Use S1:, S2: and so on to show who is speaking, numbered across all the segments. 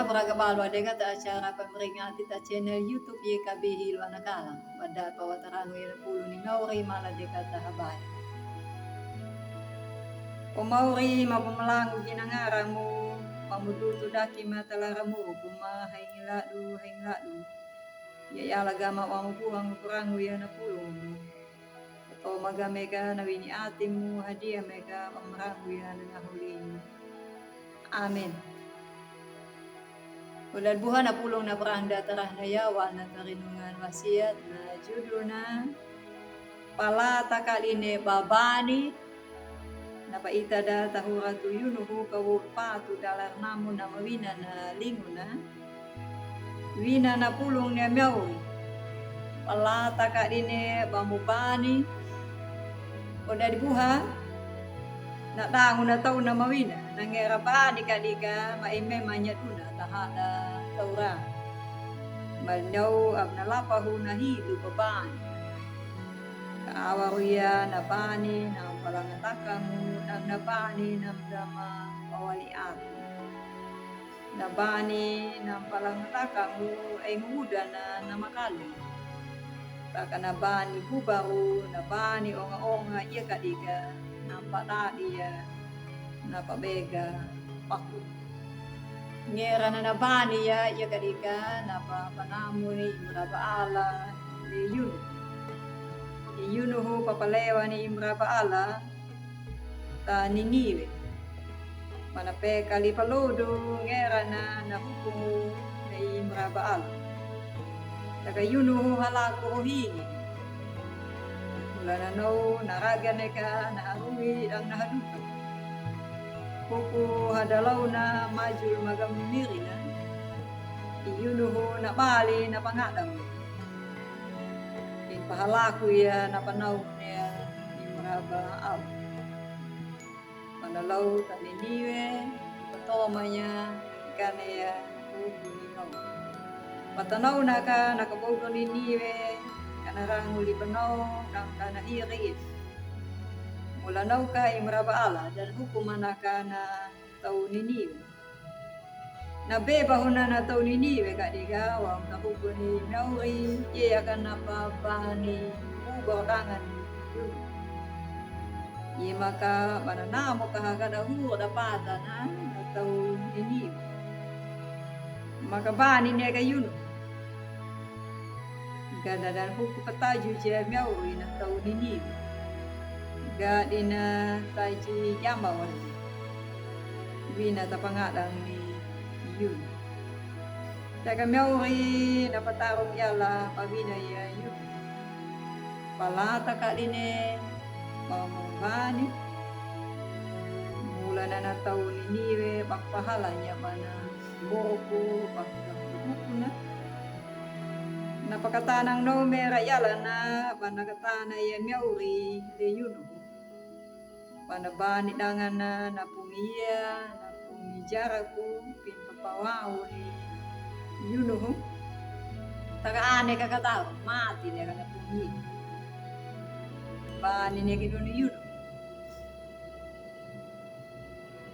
S1: braga balwa de kata acara pemeringati ta channel YouTube ye kabihil wanakala pada pawataran ye pulu ni mauri mala de kata habay. Umauri mapumalangu ginangaramu pamututu daki matalaramu kuma haingiladu ya alagama wamupuang kurangu ya na pulungu atau magamega nawini atimu hadiah mega pamarangu ya nangahulin. Amin. Ulan buha na pulong na perangda tarah na yawa na tarinungan wasiat na judulna pala takaline babani na paita da tahuratu yunuhu kawupatu dalar namu na mawina na linguna wina na pulong na miawi pala takaline bamubani udah dibuha na tangu na tau na mawina nangera bani kadika maime manyaduna tahada taura malnyau abnalapahu nahidu babani kaawaruya nabani na palangatakangu nabani namdama pawaliatu nabani na palangatakangu ay muda na namakalu taka nabani bubaru nabani onga-onga iya kadika nampatadi ya napabega paku ngera na nabani ya iya kadika napapanamu ni imrabaala ni yunuhu papalewa ni imrabaala ta niniwe manape kali palodo ngera na nahukumu ni imrabaala taka yunuhu halaku hingi mula no naraga neka naharui ang nahaduka kuku hadalaw na majul magamimiri na iyunuhu na bali na pangadam in pahalaku ya na panaw niya imraba al manalaw taniniwe patomanya kanaya kuku ningaw matanaw na ka nakabogo niniwe kanaranguli panaw ng kanahiris mula naw ka imrabaala dan hukuman ka na tau niniwe nabeba huna na tau niniwe kadiga wang nahugo ni nauri iya akan napabani ubah tangan iya maka mananamo kahagadahu dapatan na tau niniwe maka bani niya kayuno ganda dan hukum petaju je miawi na tau nini ga dina taji jamba wali wina tapangadang ni yun taka miawi na patarong yala pabina ya yun palata ka dine pamubani mula na tau nini bakpahalanya mana boko bakpahalanya napakatanang no mera yala na panakatana ya miauri de yuno panabani dangan na napungiya napungijaraku pinpapawao ni yuno tagaane kakatao mati niya kanapungi bani niya gido ni yuno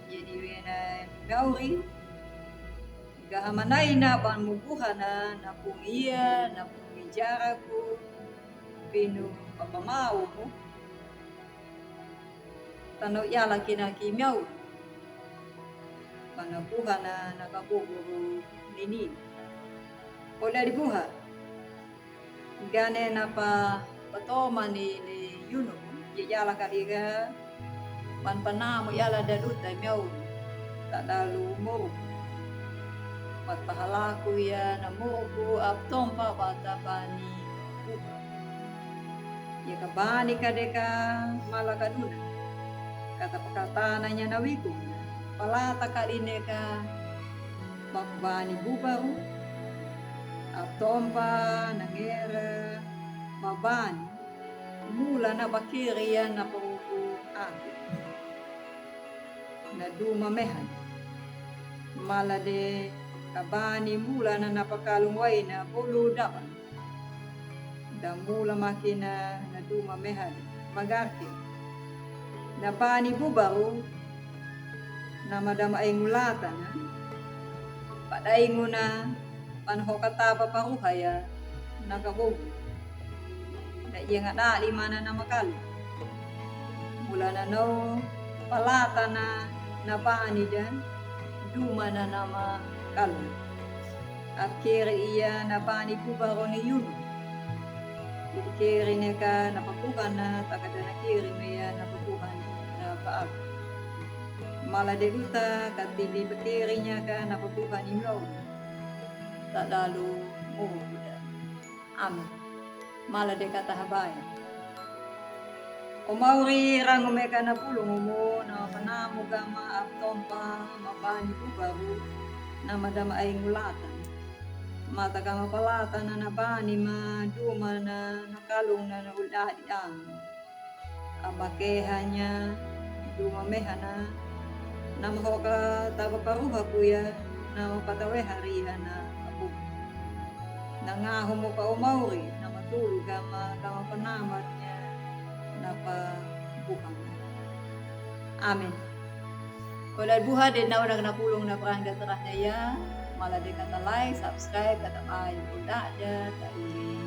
S1: jadi wena miauri gahamanay na panmubuhan na napungiya, napungijaraku, pinu papamao mo. Tanaw yala kinakimyaw. Panabuhan na nakabuguro nini. Ola dibuha. Gane na pa patoma ni yuno. Yala kaliga panpanamo yala daluta miyaw. Tadalu mo. Patpahalaku ya namuku aptompa patabani buka ya kabani kadeka malakaduna kata pakatananya nawiku palata kaline ka bakbani bubaru aptompa nangera mabani mula na bakiri ya na paruku aku na duma mehan malade kabani mula na napakalungway na bulu dapan da mula makina na duma mehad magarki na bani bubaru na madama ay ngulatan padainguna panhokatapa paruhaya nakabog da iya nga dali mana na makal mula na no palata na napani dan duma na nama kal akhir iya napani kubaro ni yun kiri niya ka napapukan na takada na kiri niya napapukan na paag mala de luta katili petiri niya ka napapukan imlaw tak lalu mo amin mala de katahabay o mauri rango meka na pulong mo na panamo gama aptompa mapani kubaru na madama ay ngulatan mata kama palata na nabani ma duma na nakalong na nauladi ang amakehanya duma mehana na mahoka taba paruha kuya na mapatawe harihan na abu nangaho mo ka umauri na matulog kama panamat niya na pabuhang amin kulad buha din na unang napulong na parang datarah na ya malah dia kata like, subscribe, kata main, udah ada, tak ini,